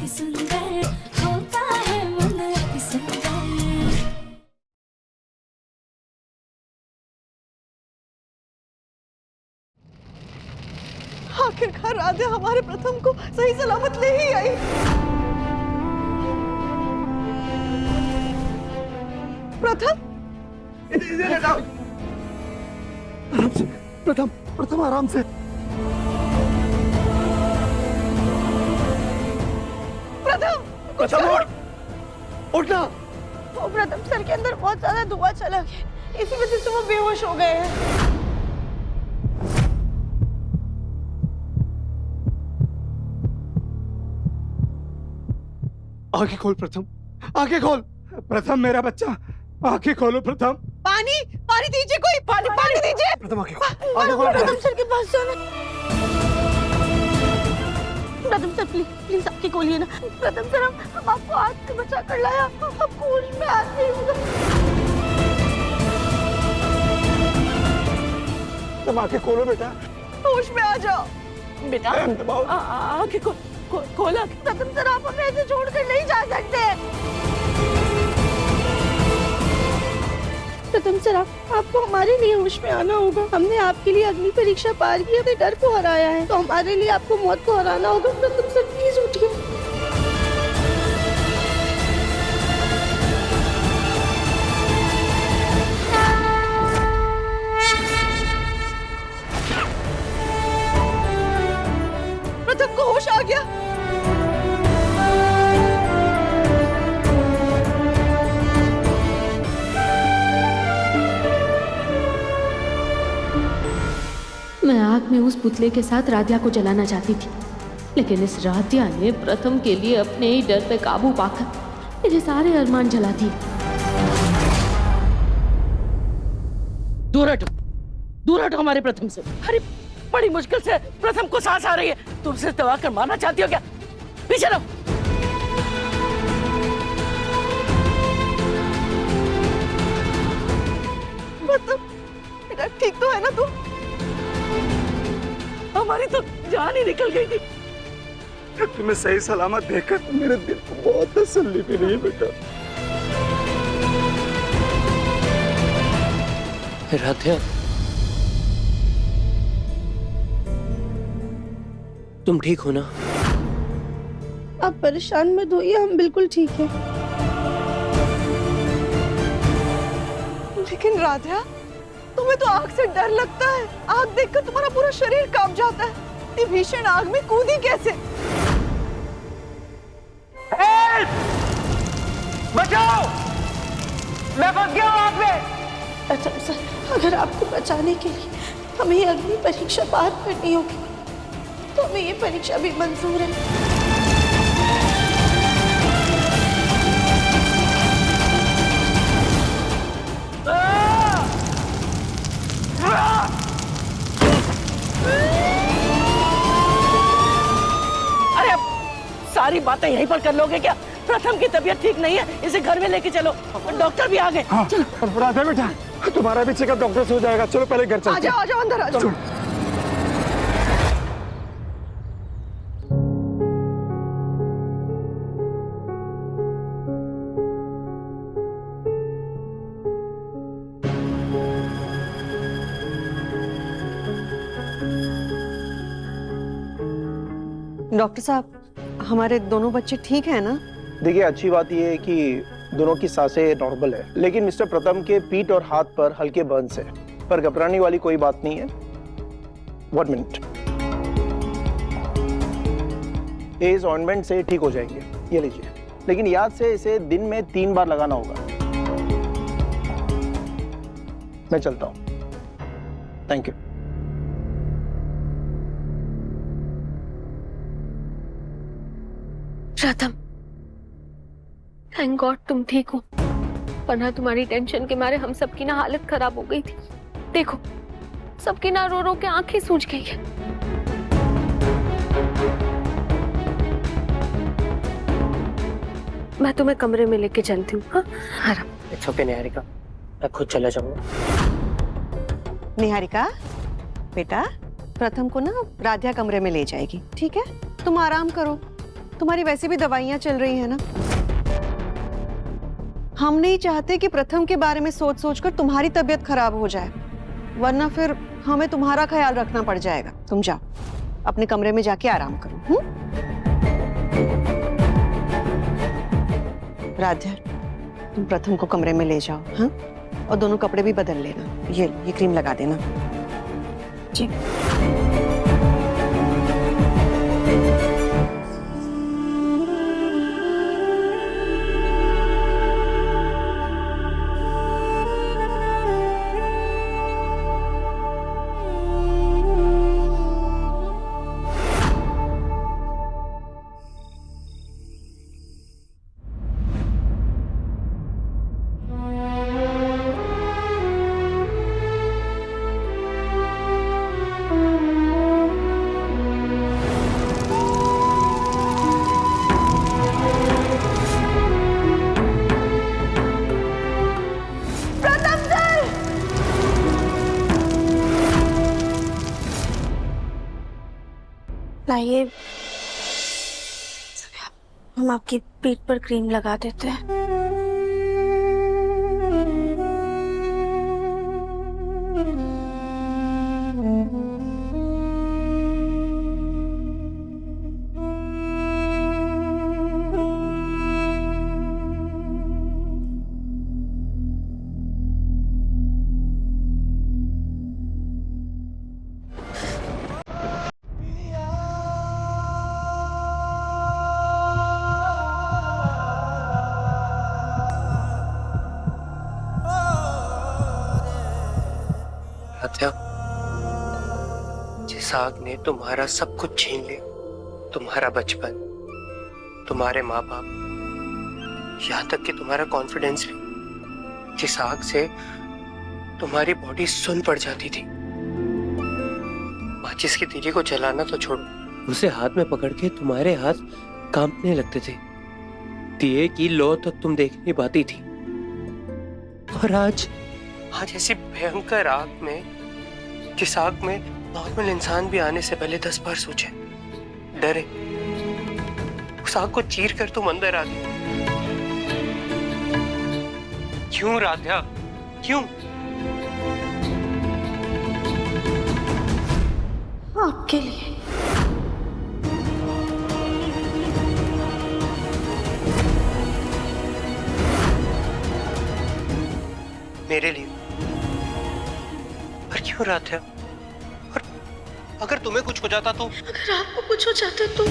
अति सुंदर होता है मन अति सुंदर। आखिरकार राधे हमारे प्रथम को सही सलामत ले ही आई। प्रथम आराम से प्रथम, प्रथम आराम से। प्रथम प्रथम उठना। वो प्रथम सर के अंदर बहुत ज्यादा धुआं चला गया, इसी वजह से वो बेहोश हो गए हैं। आंखें खोल प्रथम, आंखें खोल। प्रथम मेरा बच्चा, आंखें खोलो प्रथम। पानी पानी दीजिए, कोई पानी पानी दीजिए। प्रथम आंखें खोल, आंखें खोलो। प्रथम सर के पास जाना। प्रथम सर प्लीज प्लीज आंखें खोलिए ना। प्रथम सर हम आपको हाथ से बचा कर लाया, आपको होश में आ नहीं होगा। तुम आंखें खोलो बेटा, होश में आ जाओ बेटा। आंखें खोला। प्रथम सर आप हमें ऐसे छोड़कर नहीं जा सकते। प्रथम सर आपको हमारे लिए होश में आना होगा। हमने आपके लिए अग्नि परीक्षा पार की, अपने डर को हराया है, तो हमारे लिए आपको मौत को हराना होगा। प्रथम सर प्लीज उठिए। प्रथम को होश आ गया। मैं आग में उस पुतले के साथ राध्या को जलाना चाहती थी, लेकिन इस राध्या ने प्रथम के लिए अपने ही डर पे काबू पाकर मेरे सारे अरमान जला दिए। दूर हटो हमारे प्रथम से। अरे बड़ी मुश्किल से प्रथम को सांस आ रही है, तुम सिर्फ दबा कर मारना चाहती हो क्या? पीछे रहो। प्रथम बेटा ठीक तो है ना तू? हमारी तो जान ही निकल गई थी। तुम्हें सही सलामत देखकर तो मेरे दिल को बहुत तसल्ली मिली बेटा। राध्या, तुम ठीक हो ना? आप परेशान मत होइए, हम बिल्कुल ठीक हैं। लेकिन राधा, तुम्हें तो आग से डर लगता है। आग देखकर तुम्हारा पूरा शरीर कांप जाता है। ये भीषण आग में कूदी कैसे? बचाओ! मैं फंस गया हूं आग में। प्रथम सर, अगर आपको बचाने के लिए हमें ये अग्नि परीक्षा पार करनी होगी, तो हमें ये परीक्षा भी मंजूर है। अरे अब सारी बातें यहीं पर कर लोगे क्या? प्रथम की तबीयत ठीक नहीं है, इसे घर में लेके चलो। डॉक्टर भी आ गए। हाँ, राधे बेटा, तुम्हारा भी चेकअप डॉक्टर से हो जाएगा। चलो पहले घर चलते हैं। आ जाओ अंदर आ जाओ। डॉक्टर साहब, हमारे दोनों बच्चे ठीक हैं ना? देखिए, अच्छी बात यह है कि दोनों की सांसें नॉर्मल है, लेकिन मिस्टर प्रथम के पीठ और हाथ पर हल्के बर्न्स है, पर घबराने वाली कोई बात नहीं है। 1 मिनट, ये इस ऑइंटमेंट से ठीक हो जाएंगे, ये लीजिए। लेकिन याद से इसे दिन में 3 बार लगाना होगा। मैं चलता हूँ, थैंक यू। प्रथम, थैंक गॉड तुम ठीक हो, वरना तुम्हारी टेंशन के मारे हम सबकी ना हालत खराब हो गई थी। देखो, सबकी ना रो रो के आंखें सूज गई है। मैं तुम्हें कमरे में लेके चलती हूँ। हाँ, आराम। इट्स ओके निहारिका, मैं खुद चला जाऊंगा। निहारिका बेटा, प्रथम को ना राध्या कमरे में ले जाएगी, ठीक है? तुम आराम करो, तुम्हारी वैसे भी दवाइयाँ चल रही हैं ना। हम नहीं चाहते कि प्रथम के बारे में सोच सोचकर तुम्हारी तबीयत खराब हो जाए, वरना फिर हमें तुम्हारा ख्याल रखना पड़ जाएगा। तुम जाओ अपने कमरे में जाके आराम करो। राध्या, तुम प्रथम को कमरे में ले जाओ, हाँ? और दोनों कपड़े भी बदल लेना। ये क्रीम लगा देना। जी। लाइए, हम आपकी पीठ पर क्रीम लगा देते हैं। राध्या, जिस आग ने तुम्हारा सब कुछ छीन लिया, तुम्हारा बचपन, तुम्हारे माँ बाप, यहाँ तक कि तुम्हारा कॉन्फिडेंस भी, जिस आग से तुम्हारी बॉडी सुन पड़ जाती थी, माचिस की तीली को जलाना तो छोड़ो, उसे हाथ में पकड़ के तुम्हारे हाथ कांपने लगते थे, दिए की लौ तक तुम देख नहीं पाती थी। और आज ऐसी भयंकर आग में, जिस आग में नॉर्मल इंसान भी आने से पहले 10 बार सोचे, डरे, उस आग को चीर कर तुम अंदर आ गई। क्यों राध्या, क्यों? आपके लिए। मेरे लिए? पर क्यों राध्या? और अगर तुम्हें कुछ हो जाता तो? अगर आपको कुछ हो जाता तो?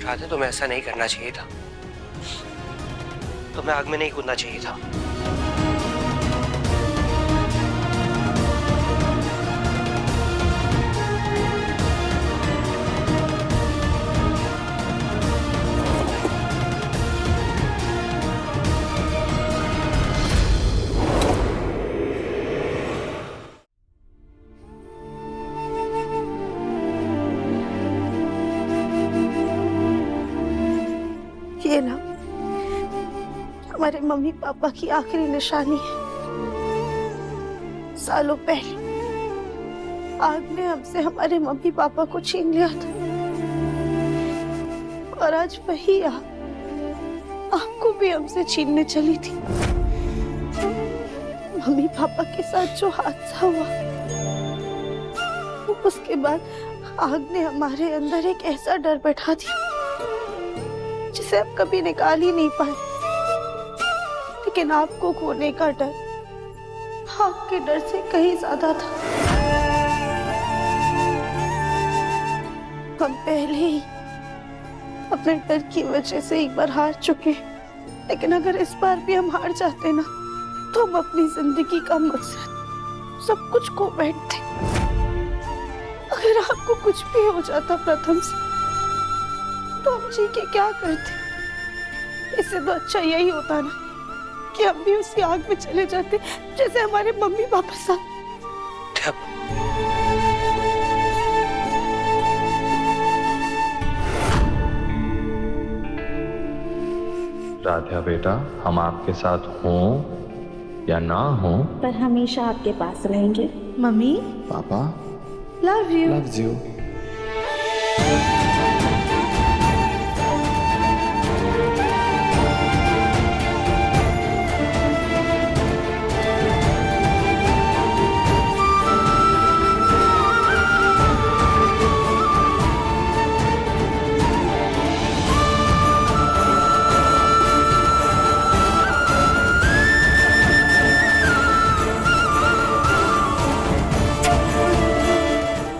राधा, तुम्हें ऐसा नहीं करना चाहिए था, तुम्हें आग में नहीं कूदना चाहिए था। ये ना हमारे मम्मी पापा की आखिरी निशानी है। सालों पहले आग ने हमसे हमारे मम्मी पापा को छीन लिया था, और आज वही आग आपको भी हमसे छीनने चली थी। मम्मी पापा के साथ जो हादसा हुआ, उसके बाद आग ने हमारे अंदर एक ऐसा डर बैठा दिया जिसे आप कभी निकाल ही नहीं पाए। लेकिन आपको खोने का डर आग के डर से कहीं ज्यादा था। हम पहले ही अपने डर की वजह से एक बार हार चुके हैं, लेकिन अगर इस बार भी हम हार जाते ना, तो हम अपनी जिंदगी का मकसद सब कुछ खो बैठते। अगर आपको कुछ भी हो जाता प्रथम से, तो हम जी के क्या करते? इससे तो अच्छा यही होता ना कि हम भी उसी आग में चले जाते जैसे हमारे मम्मी पापा साथ। राधा बेटा, हम आपके साथ हों या ना हों, पर हमेशा आपके पास रहेंगे। मम्मी, पापा love you. Loves you.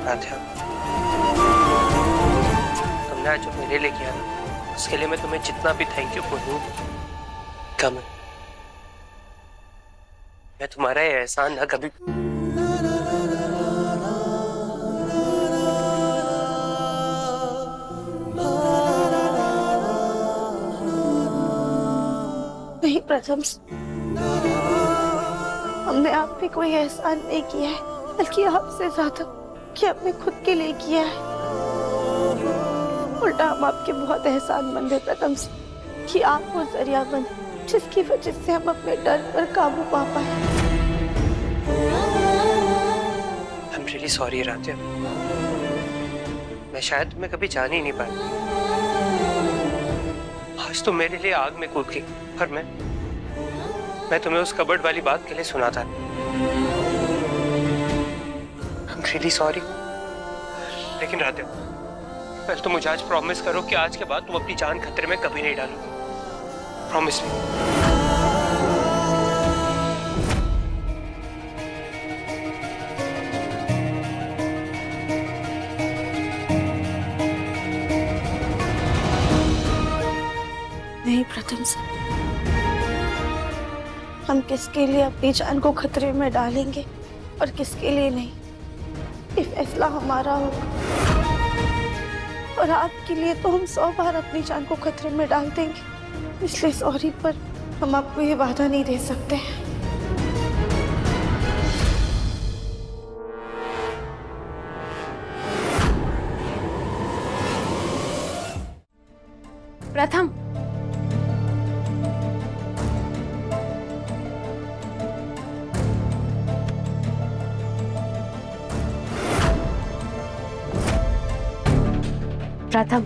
Radha, तुमने आज जो मेरे लिए किया ना, उसके लिए मैं तुम्हें जितना भी थैंक यू बोलूं कम है। मैं तुम्हारा ये एहसान ना कभी नहीं प्रथम, हमने आप पे कोई एहसान नहीं किया है, बल्कि आपसे ज्यादा कि हमने खुद के लिए किया है। उल्टा हम आपके बहुत एहसानमंद है प्रथम से कि आप वो जरिया बने जिसकी वजह से हम अपने डर पर काबू पा पाए। I am really sorry Radha. मैं शायद तुम्हें कभी जान ही नहीं पाया। आज तो मेरे लिए आग में कूद गई, पर मैं तुम्हें उस कबर्ड वाली बात के लिए सुना था। I am really sorry. लेकिन राधा, पहले तो मुझे आज प्रॉमिस करो कि आज के बाद तुम अपनी जान खतरे में कभी नहीं डालोगे। Promise me. नहीं प्रथम सर, हम किसके लिए अपनी जान को खतरे में डालेंगे और किसके लिए नहीं, ये फैसला हमारा होगा। और आपके लिए तो हम 100 बार अपनी जान को खतरे में डाल देंगे, इसलिए सॉरी, पर हम आपको ये वादा नहीं दे सकते। प्रथम, प्रथम,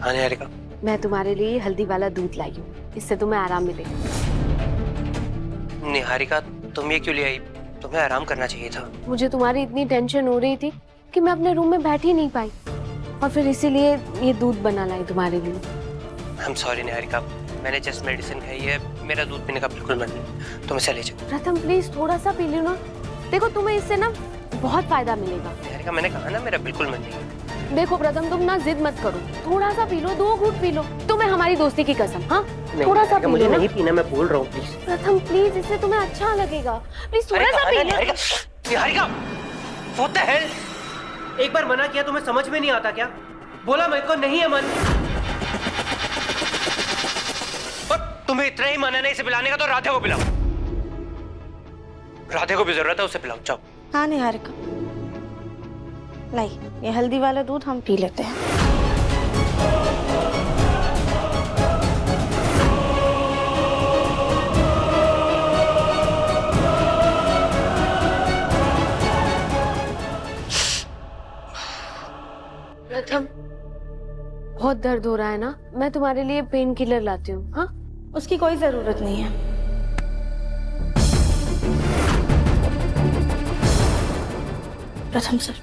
हाँ निहारिका। मैं तुम्हारे लिए हल्दी वाला दूध लाई हूँ, इससे तुम्हें आराम मिलेगा। निहारिका, तुम ये क्यों ले आई? तुम्हें आराम करना चाहिए था। मुझे तुम्हारी इतनी टेंशन हो रही थी कि मैं अपने रूम में बैठ ही नहीं पाई, और फिर इसीलिए ये दूध बना लाई तुम्हारे लिए। आई एम सॉरी निहारिका, मैंने जस्ट मेडिसिन खाई है, मेरा दूध पीने का बिल्कुल मन नहीं। तुम इसे ले जाओ। प्रथम प्लीज थोड़ा सा पी लो ना, देखो तुम्हें इससे ना बहुत फायदा मिलेगा। निहारिका, मैंने कहा ना मेरा बिल्कुल मन नहीं। देखो प्रथम, तुम ना जिद मत करो, थोड़ा सा पी लो, 2 घूंट पी लो, तुम्हें हमारी दोस्ती की कसम। हाँ थोड़ा सा पी मुझे लो ना। नहीं पीना, मैं बोल रहा हूँ प्लीज। प्रथम प्लीज, इससे तुम्हें अच्छा लगेगा, प्लीज थोड़ा सा P low. Niharika, what the hell? एक बार मना किया तुम्हें समझ में नहीं आता क्या? बोला मेरे को नहीं है मन, और तुम्हें इतना ही मन है ना इसे पिलाने का, तो राधे को पिलाओ। राधे को भी जरूरत है, उसे पिलाओ। जाओ। हाँ निहारिका, लाई ये हल्दी वाला दूध हम पी लेते हैं। प्रथम, बहुत दर्द हो रहा है ना, मैं तुम्हारे लिए पेन किलर लाती हूँ। हाँ, उसकी कोई जरूरत नहीं है। प्रथम सर,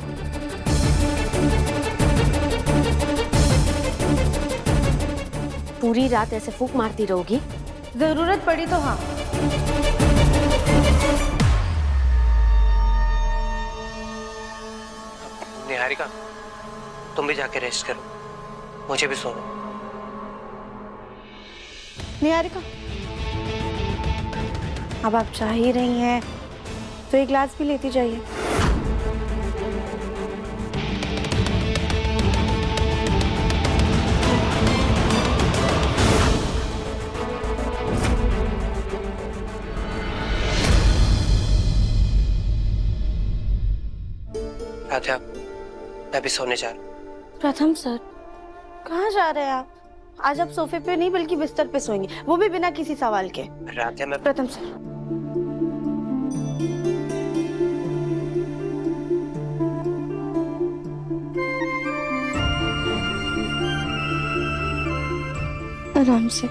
पूरी रात ऐसे फूंक मारती रहोगी? जरूरत पड़ी तो हाँ। निहारिका, तुम भी जाके रेस्ट करो, मुझे भी सोना। निहारिका, अब आप चाह ही रही हैं तो एक गिलास भी लेती जाइए। राधा, मैं भी सोने जा रहा हूँ। प्रथम सर, कहाँ जा रहे हैं आप? आज आप सोफे पे नहीं बल्कि बिस्तर पे सोएंगे, वो भी बिना किसी सवाल के। राध्या, मैं प्रथम सर, आराम से।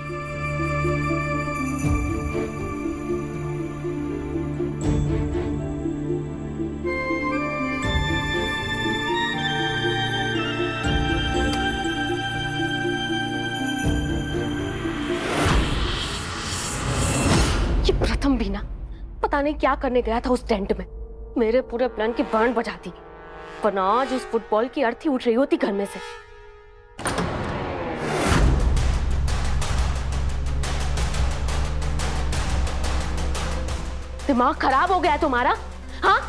ये प्रथम भी ना पता नहीं क्या करने गया था उस टेंट में, मेरे पूरे प्लान की बैंड बजा दी, वरना आज उस फुटबॉल की अर्थी उठ रही होती घर में से। दिमाग खराब हो गया है तुम्हारा? हाँ,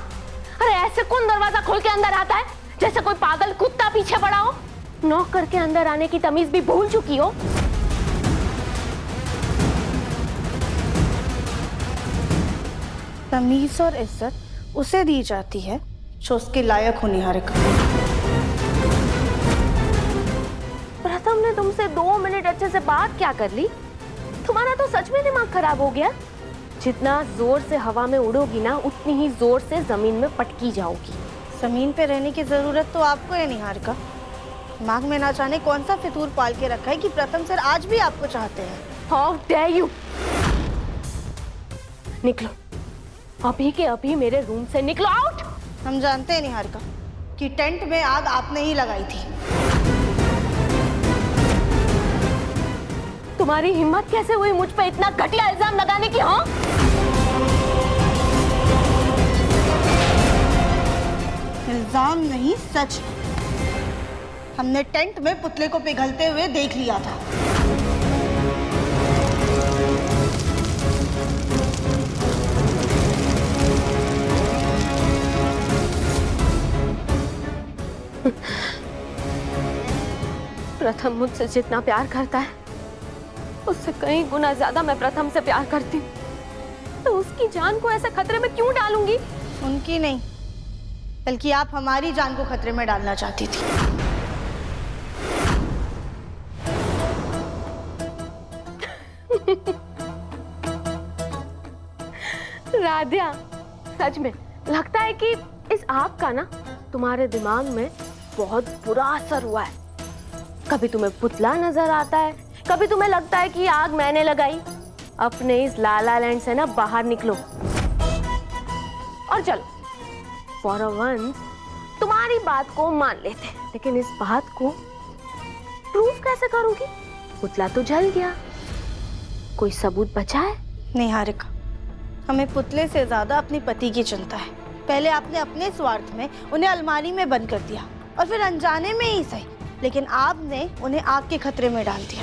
अरे ऐसे कौन दरवाजा खोल के अंदर आता है जैसे कोई पागल कुत्ता पीछे पड़ा हो? नॉक करके अंदर आने की तमीज भी भूल चुकी हो। तमीज और इज्जत उसे दी जाती है जो उसके लायक हो निहारिका। प्रथम ने तुमसे 2 मिनट अच्छे से बात क्या कर ली? तुम्हारा तो सच में दिमाग खराब हो गया। जितना जोर से हवा में उड़ोगी ना, उतनी ही जोर से जमीन में पटकी जाओगी। जमीन पे रहने की जरूरत तो आपको है निहारिका। दिमाग में ना जाने कौन सा फितूर पाल के रखा है कि प्रथम सर आज भी आपको चाहते हैं। How dare you! निकलो, अभी के अभी मेरे रूम से निकलो, आउट! हम जानते हैं निहारिका कि टेंट में आग आपने ही लगाई थी। तुम्हारी हिम्मत कैसे हुई मुझ पे इतना घटिया इल्जाम लगाने की? हाँ, इल्जाम नहीं, सच। हमने टेंट में पुतले को पिघलते हुए देख लिया था। प्रथम मुझसे जितना प्यार करता है उससे कई गुना ज्यादा मैं प्रथम से प्यार करती हूँ, तो उसकी जान को ऐसे खतरे में क्यों डालूंगी? उनकी नहीं, बल्कि आप हमारी जान को खतरे में डालना चाहती थी। राध्या, सच में लगता है कि इस आग का ना तुम्हारे दिमाग में बहुत बुरा असर हुआ है। कभी तुम्हें पुतला नजर आता है, कभी तुम्हें लगता है कि आग मैंने लगाई। अपने इस लाला लैंड से ना बाहर निकलो और चलो, फॉर अ वंस तुम्हारी बात को मान लेते हैं, लेकिन इस बात को प्रूफ कैसे करूंगी? पुतला तो जल गया, कोई सबूत बचा है? निहारिका, हमें पुतले से ज्यादा अपने पति की चिंता है। पहले आपने अपने स्वार्थ में उन्हें अलमारी में बंद कर दिया, और फिर अनजाने में ही सही, लेकिन आपने उन्हें आग के खतरे में डाल दिया।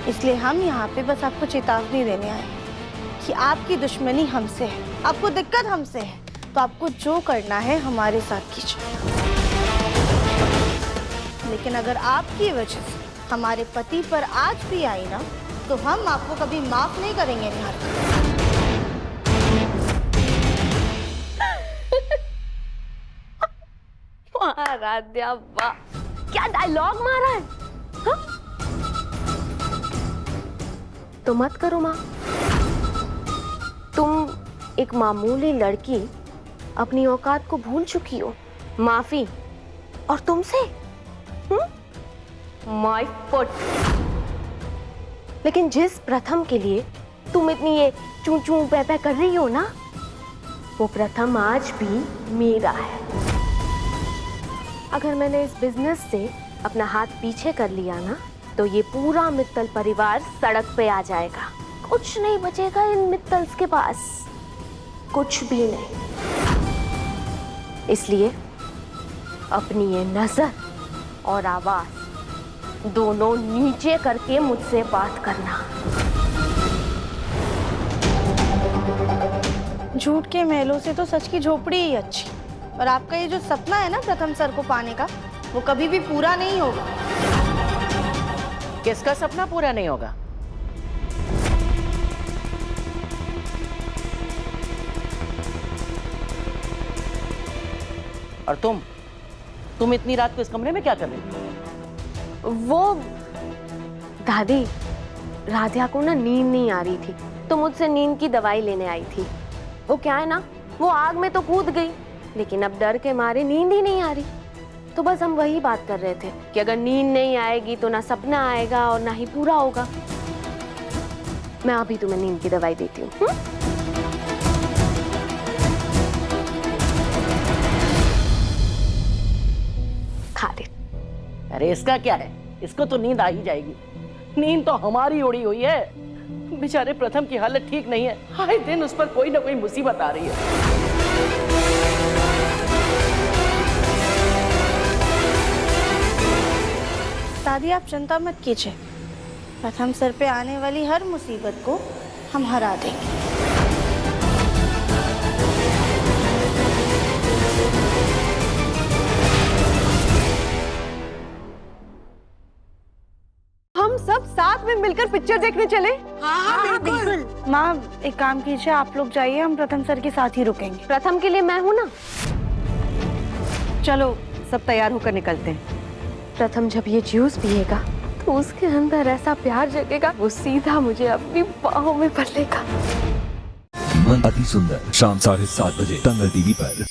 इसलिए हम यहाँ पे बस आपको चेतावनी देने आए कि आपकी दुश्मनी हमसे है, आपको दिक्कत हमसे है, तो आपको जो करना है हमारे साथ कीजिए। लेकिन अगर आपकी वजह से हमारे पति पर आज भी आई ना, तो हम आपको कभी माफ नहीं करेंगे निहारिका। वाह राध्या, वाह, क्या डायलॉग मारा है। हा? तो मत करो माँ, तुम एक मामूली लड़की अपनी औकात को भूल चुकी हो। माफी, और तुमसे माय फुट। लेकिन जिस प्रथम के लिए तुम इतनी ये चू चू पै पै कर रही हो ना, वो प्रथम आज भी मेरा है। अगर मैंने इस बिजनेस से अपना हाथ पीछे कर लिया ना, तो ये पूरा मित्तल परिवार सड़क पे आ जाएगा। कुछ नहीं बचेगा इन मित्तल्स के पास, कुछ भी नहीं। इसलिए अपनी ये नजर और आवाज दोनों नीचे करके मुझसे बात करना। झूठ के महलों से तो सच की झोपड़ी ही अच्छी। और आपका ये जो सपना है ना प्रथम सर को पाने का, वो कभी भी पूरा नहीं होगा। किसका सपना पूरा नहीं होगा? और तुम इतनी रात को इस कमरे में क्या कर रही हो? वो दादी, राधिया को ना नींद नहीं आ रही थी तो मुझसे नींद की दवाई लेने आई थी। वो क्या है ना, वो आग में तो कूद गई लेकिन अब डर के मारे नींद ही नहीं आ रही। तो बस हम वही बात कर रहे थे कि अगर नींद नहीं आएगी तो ना सपना आएगा और ना ही पूरा होगा। मैं अभी तुम्हें नींद की दवाई देती हूँ। खा ले। अरे इसका क्या है, इसको तो नींद आ ही जाएगी। नींद तो हमारी उड़ी हुई है। बेचारे प्रथम की हालत ठीक नहीं है, आए दिन उस पर कोई ना कोई मुसीबत आ रही है। दादी आप चिंता मत कीजिए, प्रथम सर पे आने वाली हर मुसीबत को हम हरा देंगे। हम सब साथ में मिलकर पिक्चर देखने चले। हाँ बिल्कुल। माँ एक काम कीजिए, आप लोग जाइए, हम प्रथम सर के साथ ही रुकेंगे। प्रथम के लिए मैं हूं ना। चलो सब तैयार होकर निकलते हैं। प्रथम जब ये जूस पिएगा तो उसके अंदर ऐसा प्यार जगेगा, वो सीधा मुझे अपनी बाहों में भर लेगा। मन अति सुंदर, शाम 7:30 बजे दंगल टीवी पर।